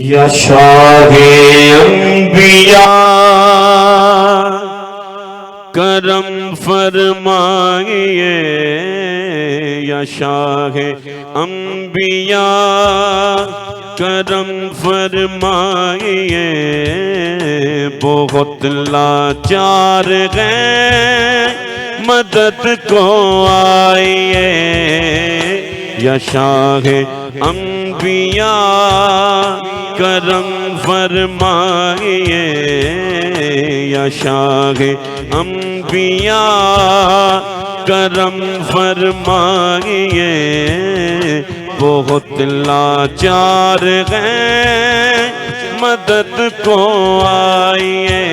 یا شاہ انبیاء کرم فرمائیے، یا شاہ انبیاء کرم فرمائیے، بہت لاچار ہیں مدد کو آئیے، یا شاہ انبیاء کرم فرمائیے، یا شاہ انبیاء کرم فرمائیے، بہت لاچار ہیں مدد کو آئیے،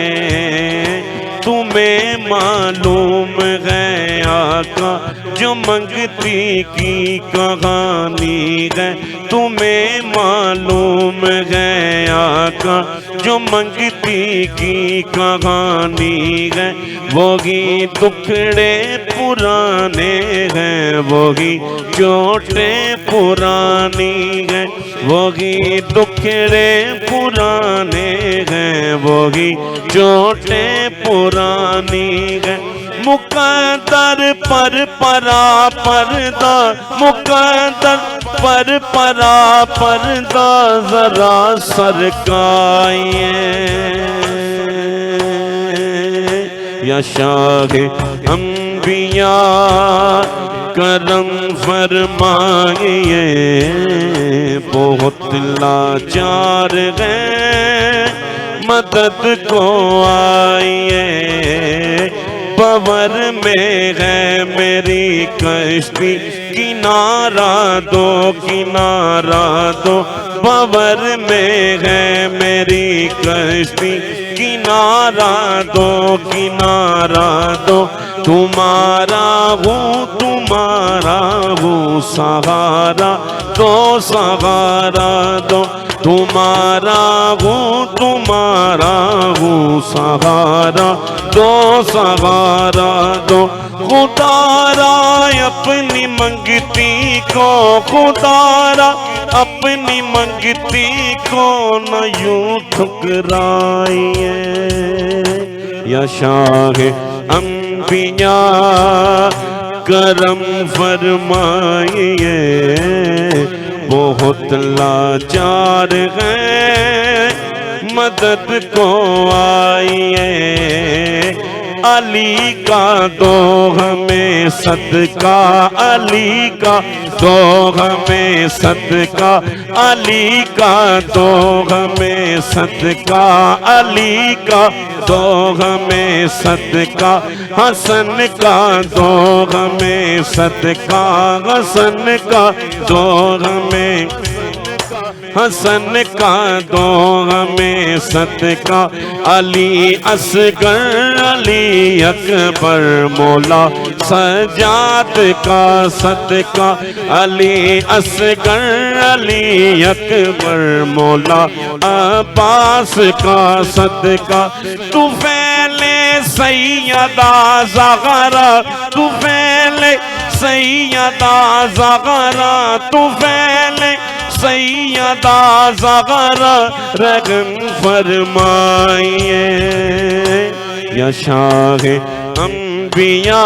تمہیں معلوم ہے آقا جو منگتی کی کہانی ہے، تمہیں معلوم ہے آقا جو منگتی کی کہانی ہے، وہی ٹکڑے پرانے ہیں، وہی چوٹیں پرانی ہیں، وہی ٹکڑے پرانے ہیں، وہی چوٹیں پرانی ہیں، مقدر پر پرا پردہ، مقدر پر پرا پردہ ذرا سرکائیے، یا شاہ انبیاء کرم فرمائیے، بہت لاچار ہیں مدد کو آئیے، بور میں ہے میری کشتی کنارہ دو کنارہ دو، بور میں ہے میری کشتی کنارہ دو کنارہ دو، تمہارا ہوں سہارا دو سہارا دو، تمہارا ہوں سہارا دو سہارا دو، خدا را اپنی منگتی کو، خدا را اپنی منگتی کو نہ یوں ٹھکرائیے، یا شاہ انبیاء کرم فرمائیے، بہت لاچار ہیں مدد کو آئیے، علی کا دو ہمیں صدقہ، علی کا دو ہمیں صدقہ، علی کا دو ہمیں صدقہ، علی کا دو ہمیں صدقہ، حسن کا دو ہمیں صدقہ، حسن کا دو ہمیں، حسن کا دو ہمیں صدقہ، علی اصغر علی اکبر مولا سجاد کا صدقہ، علی اصغر علی اکبر مولا عباس کا صدقہ، طفیل سیدہ زہرا، طفیل سیدہ زہرا، طفیل سیدہ زہرا رحم فرمائیے، یا شاہ انبیاء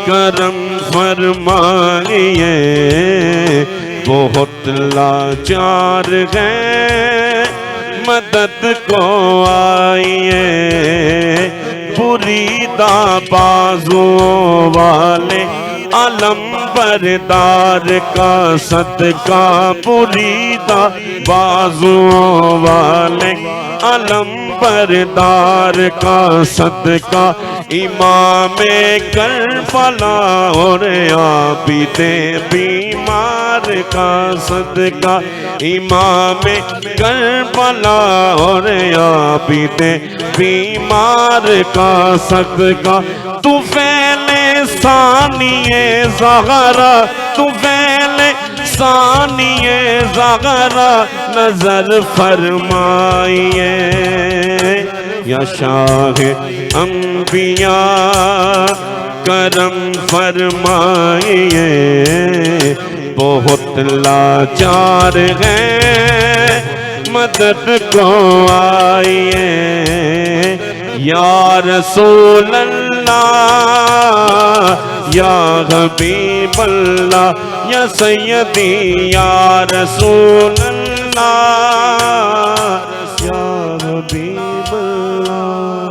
کرم فرمائیے، بہت لاچار ہیں مدد کو آئیے، بریدہ بازوں والے علم بردار کا صدقہ، بریدہ بازوں والے علم بردار کا صدقہ، امام کربلا اور عابد بیمار کا صدقہ، امام کربلا اور عابد بیمار کا صدقہ، طفیل ثانی زہرا، طفیل ثانی زہرا نظر فرمائیے، یا شاہ انبیاء کرم فرمائیے، بہت لاچار ہیں مدد کو آئیے یا رسول اللہ یا حبیب اللہ یا سیدی یا رسول اللہ یا حبیب اللہ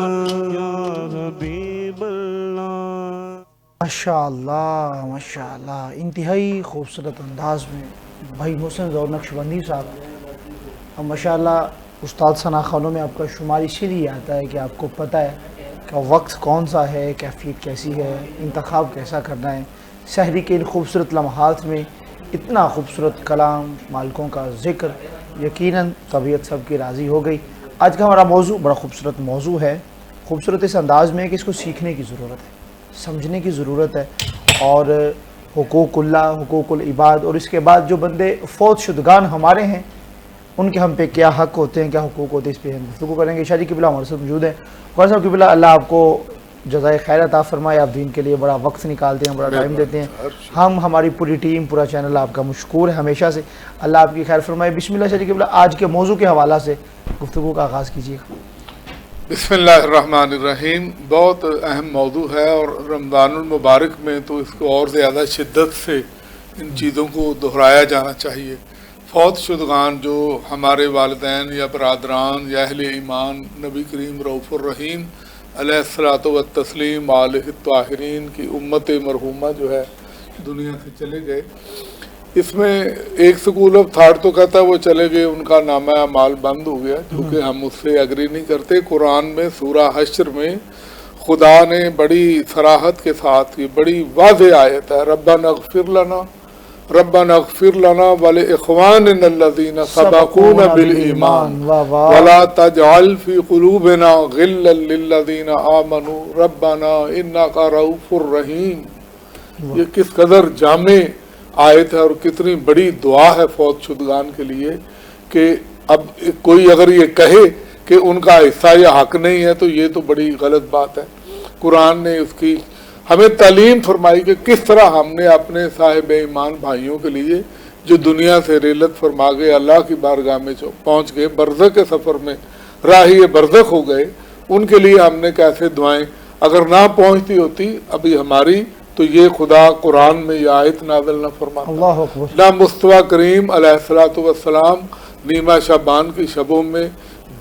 یا حبیب اللہ۔ ماشاءاللہ انتہائی خوبصورت انداز میں بھائی محسن ظہور نقشبندی صاحب، ماشاءاللہ استاد ثنا خانوں میں آپ کا شمار اسی لیے آتا ہے کہ آپ کو پتہ ہے کہ وقت کون سا ہے، کیفیت کیسی ہے، انتخاب کیسا کرنا ہے۔ سحری کے ان خوبصورت لمحات میں اتنا خوبصورت کلام، مالکوں کا ذکر، یقیناً طبیعت سب کی راضی ہو گئی۔ آج کا ہمارا موضوع بڑا خوبصورت موضوع ہے، خوبصورت اس انداز میں ہے کہ اس کو سیکھنے کی ضرورت ہے، سمجھنے کی ضرورت ہے، اور حقوق اللہ، حقوق العباد، اور اس کے بعد جو بندے فوت شدگان ہمارے ہیں ان کے ہم پہ کیا حق ہوتے ہیں، کیا حقوق ہوتے ہیں، اس پہ ہم گفتگو کریں گے۔ شاہ جی قبلہ ہمارے ساتھ موجود ہیں۔ غور صاحب قبلہ، اللہ آپ کو جزائے خیر عطا فرمائے، آپ دین کے لیے بڑا وقت نکالتے ہیں، بڑا ٹائم دیتے ہیں۔ ہم، ہماری پوری ٹیم، پورا چینل آپ کا مشکور ہے ہمیشہ سے، اللہ آپ کی خیر فرمائے۔ بسم اللہ شاہ جی قبلہ، آج کے موضوع کے حوالہ سے گفتگو کا آغاز کیجیے گا۔ بسم اللہ الرحمن الرحیم۔ بہت اہم موضوع ہے، اور رمضان المبارک میں تو اس کو اور زیادہ شدت سے ان چیزوں کو دہرایا جانا چاہیے۔ فوت شدگان جو ہمارے والدین یا برادران یا اہل ایمان، نبی کریم رؤوف الرحیم علیہ الصلوۃ والتسلیم آلہ الطاہرین کی امت مرحومہ جو ہے دنیا سے چلے گئے، اس میں ایک سکول آف تھاٹ تو کہتا ہے وہ چلے گئے، ان کا نامہ اعمال بند ہو گیا، کیونکہ ہم اس سے اگری نہیں کرتے۔ قرآن میں سورہ حشر میں خدا نے بڑی صراحت کے ساتھ کی بڑی واضح آیت ہے، ربنا اغفر لنا ولإخواننا الذین سبقونا بالایمان ولا تجعل فی قلوبنا غلا للذین آمنوا ربنا انک رؤوف الرحیم۔ یہ کس قدر جامع آیت ہے اور کتنی بڑی دعا ہے فوت شدگان کے لیے، کہ اب کوئی اگر یہ کہے کہ ان کا حصہ یا حق نہیں ہے تو یہ تو بڑی غلط بات ہے۔ قرآن نے اس کی ہمیں تعلیم فرمائی کہ کس طرح ہم نے اپنے صاحب ایمان بھائیوں کے لیے جو دنیا سے ریلت فرما گئے، اللہ کی بارگاہ میں پہنچ گئے، برزخ کے سفر میں راہی برزخ ہو گئے، ان کے لیے ہم نے کیسے دعائیں، اگر نہ پہنچتی ہوتی ابھی ہماری، تو یہ خدا قرآن میں یہ آیت نازل نہ فرماتا۔ اللہ اکبر۔ نہ مصطفیٰ کریم علیہ الصلوۃ والسلام نیمہ شعبان کی شبوں میں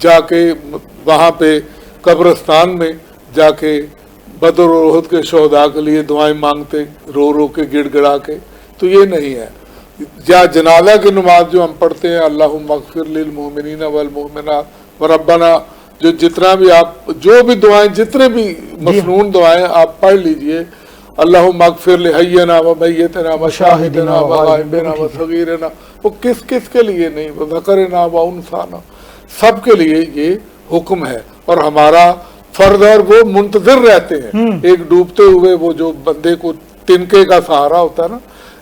جا کے وہاں پہ قبرستان میں جا کے بدر و احد کے شہداء کے لیے دعائیں مانگتے، رو رو کے گڑ گڑا کے، تو یہ نہیں ہے۔ یا جنازہ کی نماز جو ہم پڑھتے ہیں، اللہم اغفر للمؤمنین والمؤمنات وربنا، جو جتنا بھی آپ جو بھی دعائیں، جتنے بھی مسنون دعائیں آپ پڑھ لیجئے، اللہم اغفر لحینا و میتنا و شاہدنا و غائبنا و صغیرنا، وہ کس کس کے لیے نہیں، وہ ذکرنا و انثانا، سب کے لیے یہ حکم ہے۔ اور ہمارا فرض، اور وہ منتظر رہتے ہیں ایک ڈوبتے ہوئے، وہ جو بندے کو تنکے کا سہارا ہوتا ہے نا،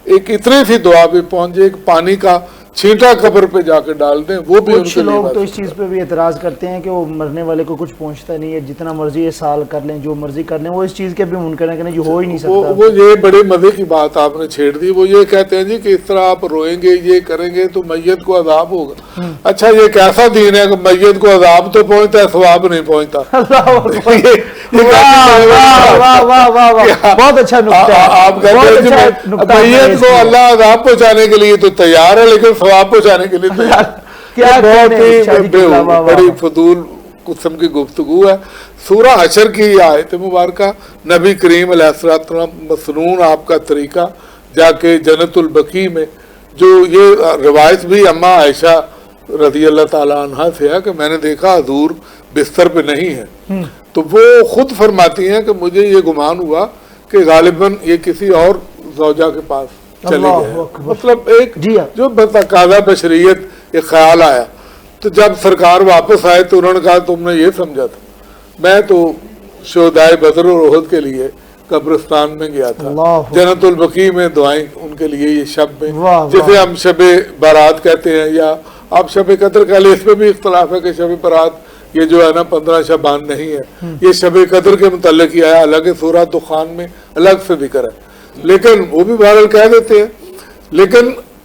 ایک اتنی سی دعا بھی پہنچ جائے، ایک پانی کا چھینٹا قبر پہ جا کے ڈال دیں، وہ بھی ان کچھ کے لیے لوگ تو اس چیز پہ بھی اعتراض کرتے ہیں کہ وہ مرنے والے کو کچھ پہنچتا نہیں ہے، جتنا مرضی یہ سال کر لیں، جو مرضی کر لیں، وہ اس چیز کے بھی منکر ہیں کہ نہیں، جو ہو ہی نہیں سکتا۔ وہ یہ بڑے مزے کی بات آپ نے چھیڑ دی، وہ یہ کہتے ہیں جی کہ اس طرح آپ روئیں گے، یہ کریں گے تو میت کو عذاب ہوگا۔ اچھا، یہ کیسا دین ہے کہ میت کو عذاب تو پہنچتا ہے، ثواب نہیں پہنچتا؟ بہت اچھا نکتہ ہے۔ آپ کہتے ہیں میت کو اللہ عذاب پہنچانے کے لیے تو تیار ہے، لیکن ثواب پہنچانے کے لیے تیار۔ بہت ہی بڑی فضول قسم کی گفتگو ہے۔ سورہ حشر کی آیت مبارکہ، نبی کریم علیہ السلام مسنون آپ کا طریقہ، جا کے جنت البقیع میں، جو یہ روایت بھی اماں عائشہ رضی اللہ تعالیٰ عنہ سے ہے کہ میں نے دیکھا حضور بستر پہ نہیں ہے، تو وہ خود فرماتی ہیں کہ مجھے یہ گمان ہوا کہ غالباً یہ کسی اور زوجہ کے پاس چلے گئے، مطلب ایک جو بتقاضا بشریت ایک خیال آیا۔ تو جب سرکار واپس آئے تو انہوں نے کہا تم نے یہ سمجھا تھا، میں تو شہدائے بدر اور احد کے لیے قبرستان میں گیا تھا، جنت البقیع میں دعائیں ان کے لیے، یہ شب میں جسے ہم شب بارات کہتے ہیں، یا آپ شب قدر کہہ لیں، اس میں بھی اختلاف ہے کہ شب بارات یہ جو ہے نا 15 شعبان نہیں ہے، یہ شب قدر کے متعلق ہی آیا، الگ سورہ دخان میں الگ سے ذکر ہے، لیکن وہ بھی بہرحال کہہ دیتے ہیں۔ لیکن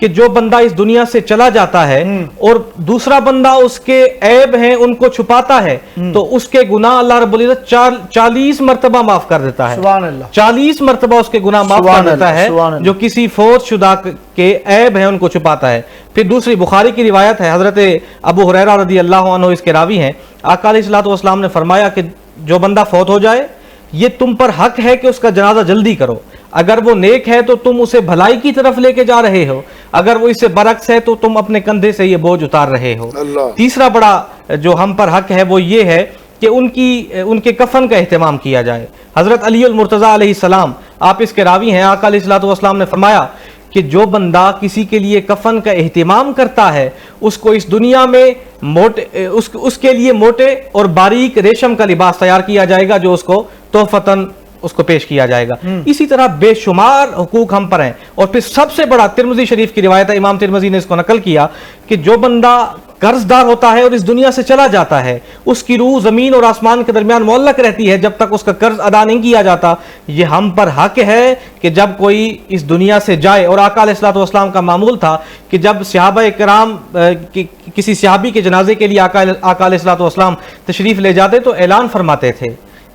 کہ جو بندہ اس دنیا سے چلا جاتا ہے اور دوسرا بندہ اس کے عیب ہیں ان کو چھپاتا ہے تو اس کے گناہ اللہ رب العزت 40 مرتبہ معاف کر دیتا ہے. سبحان اللہ. 40 مرتبہ اس کے گناہ معاف کر دیتا ہے جو کسی فوت شدہ کے عیب ہیں ان کو چھپاتا ہے. پھر دوسری بخاری کی روایت ہے, حضرت ابو ہریرہ رضی اللہ عنہ اس کے راوی ہیں, آقا علیہ الصلوۃ والسلام نے فرمایا کہ جو بندہ فوت ہو جائے یہ تم پر حق ہے کہ اس کا جنازہ جلدی کرو. اگر وہ نیک ہے تو تم اسے بھلائی کی طرف لے کے جا رہے ہو, اگر وہ اس سے برعکس ہے تو تم اپنے کندھے سے یہ بوجھ اتار رہے ہو. تیسرا بڑا جو ہم پر حق ہے وہ یہ ہے کہ ان کے کفن کا اہتمام کیا جائے. حضرت علی المرتضیٰ علیہ السلام, آپ اس کے راوی ہیں, آقا علیہ الصلوۃ والسلام نے فرمایا کہ جو بندہ کسی کے لیے کفن کا اہتمام کرتا ہے اس کو اس دنیا میں اس کے لیے موٹے اور باریک ریشم کا لباس تیار کیا جائے گا جو اس کو تحفتاً اس کو پیش کیا جائے گا. اسی طرح بے شمار حقوق ہم پر ہیں. اور پھر سب سے بڑا ترمذی شریف کی روایت ہے, امام ترمذی نے اس کو نقل کیا کہ جو بندہ قرض دار ہوتا ہے اور اس دنیا سے چلا جاتا ہے اس کی روح زمین اور آسمان کے درمیان معلق رہتی ہے جب تک اس کا قرض ادا نہیں کیا جاتا. یہ ہم پر حق ہے کہ جب کوئی اس دنیا سے جائے, اور آقا علیہ الصلوۃ والسلام کا معمول تھا کہ جب صحابہ کرام کسی صحابی کے جنازے کے لیے آقا علیہ الصلوۃ والسلام تشریف لے جاتے تو اعلان فرماتے تھے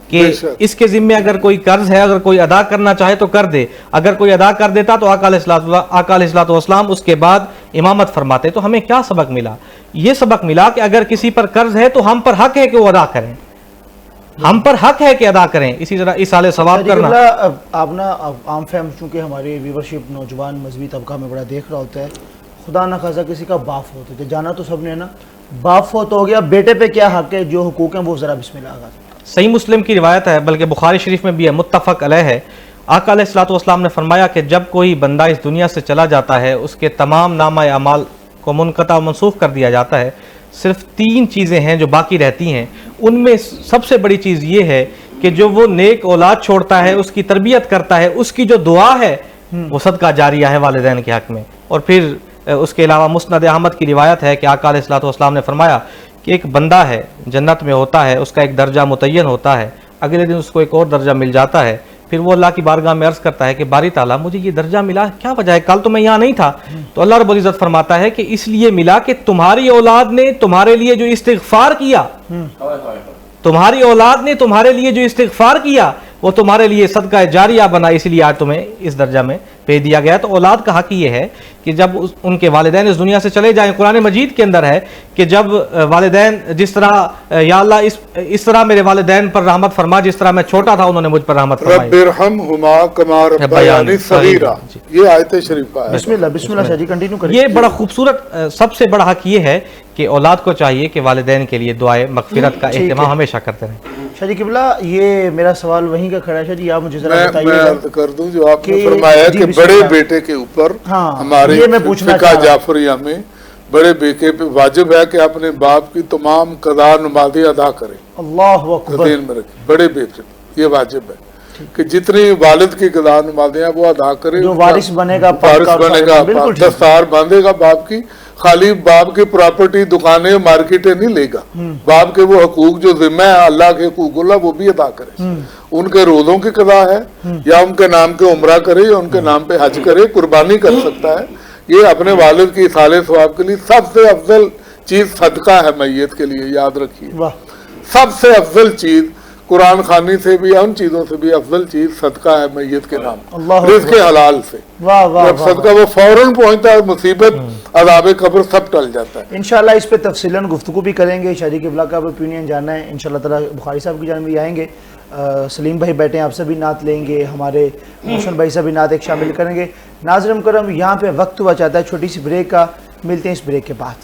کہ اس کے ذمے اگر کوئی قرض ہے, اگر کوئی ادا کرنا چاہے تو کر دے. اگر کوئی ادا کر دیتا تو آقا علیہ الصلوۃ والسلام اس کے بعد امامت فرماتے. تو ہمیں کیا سبق ملا؟ یہ سبق ملا کہ اگر کسی پر قرض ہے تو ہم پر حق ہے کہ وہ ادا کریں, ہم پر حق ہے کہ ادا کریں. اسی طرح ایصال ثواب کرنا. آپ نا عام فہم, چونکہ ہماری ویورشپ نوجوان مذہبی طبقہ میں بڑا دیکھ رہا ہوتا ہے, خدا نہ خواستہ کسی کا باپ فوت ہوتا ہے, جانا تو سب نے نا, باپ فوت ہو گیا, بیٹے پہ کیا حق ہے, جو حقوق ہیں وہ ذرا بسم اللہ آغاز. صحیح مسلم کی روایت ہے, بلکہ بخاری شریف میں بھی ہے, متفق علیہ ہے. آقا علیہ الصلوۃ والسلام نے فرمایا کہ جب کوئی بندہ اس دنیا سے چلا جاتا ہے اس کے تمام نامہ اعمال کو منقطع و منسوخ کر دیا جاتا ہے. صرف 3 چیزیں ہیں جو باقی رہتی ہیں. ان میں سب سے بڑی چیز یہ ہے کہ جو وہ نیک اولاد چھوڑتا ہے, اس کی تربیت کرتا ہے, اس کی جو دعا ہے وہ صدقہ جاریہ ہے والدین کے حق میں. اور پھر اس کے علاوہ مسند احمد کی روایت ہے کہ آقا علیہ الصلوۃ والسلام نے فرمایا کہ ایک بندہ ہے جنت میں ہوتا ہے, اس کا ایک درجہ متعین ہوتا ہے, اگلے دن اس کو ایک اور درجہ مل جاتا ہے. پھر وہ اللہ کی بارگاہ میں عرض کرتا ہے کہ باری تعالیٰ مجھے یہ درجہ ملا کیا وجہ ہے, کل تو میں یہاں نہیں تھا. تو اللہ رب العزت فرماتا ہے کہ اس لیے ملا کہ تمہاری اولاد نے تمہارے لیے جو استغفار کیا, تمہاری اولاد نے تمہارے لیے جو استغفار کیا وہ تمہارے لیے صدقہ جاریہ بنا, اس لیے آج تمہیں اس درجہ میں بھیج دیا گیا. تو اولاد کا حق یہ ہے کہ جب ان کے والدین اس دنیا سے چلے جائیں, قرآن مجید کے اندر ہے کہ جب والدین جس طرح یا اللہ اس طرح میرے والدین پر رحمت فرما جس طرح میں چھوٹا تھا انہوں نے مجھ پر رحمت فرمائی. رب ارحمہما کما ربیانی صغیرا, یہ آیت شریفہ ہے. بسم اللہ شاہ جی کنٹینیو کریں. یہ بڑا خوبصورت, سب سے بڑا حق یہ ہے کہ اولاد کو چاہیے کہ والدین کے لیے دعائے مغفرت کا اہتمام ہمیشہ کرتے رہیں. شاہ جی قبلہ, یہ میرا سوال وہیں کا کھڑا ہے. شاہ جی آپ مجھے ذرا بتائیے. میں عرض کر دوں جو آپ نے فرمایا کہ بڑے بیٹے کے اوپر ہمارے فقہ جعفریہ میں بڑے بیٹے پہ واجب ہے کہ اپنے باپ کی تمام قضا نمازیں ادا کریں. اللہ اکبر. ذہن میں رکھیں, بڑے بیٹے پہ یہ واجب ہے کہ جتنی والد کی قضا نمازیں ہیں وہ ادا کرے. جو وارث بنے گا, دستار باندھے گا باپ کی, خالی باپ کی پراپرٹی دکانیں مارکیٹیں نہیں لے گا, باپ کے وہ حقوق جو ذمہ ہے اللہ کے حقوق اللہ وہ بھی ادا کرے. ان کے روزوں کی قضا ہے یا ان کے نام کے عمرہ کرے یا ان کے نام پہ حج کرے, قربانی کر سکتا ہے. یہ اپنے والد کی ایصال ثواب کے لیے سب سے افضل چیز صدقہ ہے میت کے لیے, یاد رکھیے. سب سے افضل چیز قرآن خوانی سے بھی, ان چیزوں سے بھی افضل چیز صدقہ ہے میت کے نام, رزق حلال سے. جب صدقہ وہ فوراً پہنچتا ہے, مصیبت عذاب قبر سب ٹل جاتا ہے. انشاءاللہ اس پہ تفصیلاً گفتگو بھی کریں گے. شاہ جی قبلہ کا اوپینین جاننا ہے انشاءاللہ تعالیٰ, بخاری صاحب کی جانب بھی آئیں گے, سلیم بھائی بیٹھے ہیں آپ سے بھی نعت لیں گے, ہمارے محسن بھائی سے بھی نعت ایک شامل کریں گے. ناظرین کرم, یہاں پہ وقت ہوا چاہتا ہے چھوٹی سی بریک کا, ملتے ہیں اس بریک کے بعد.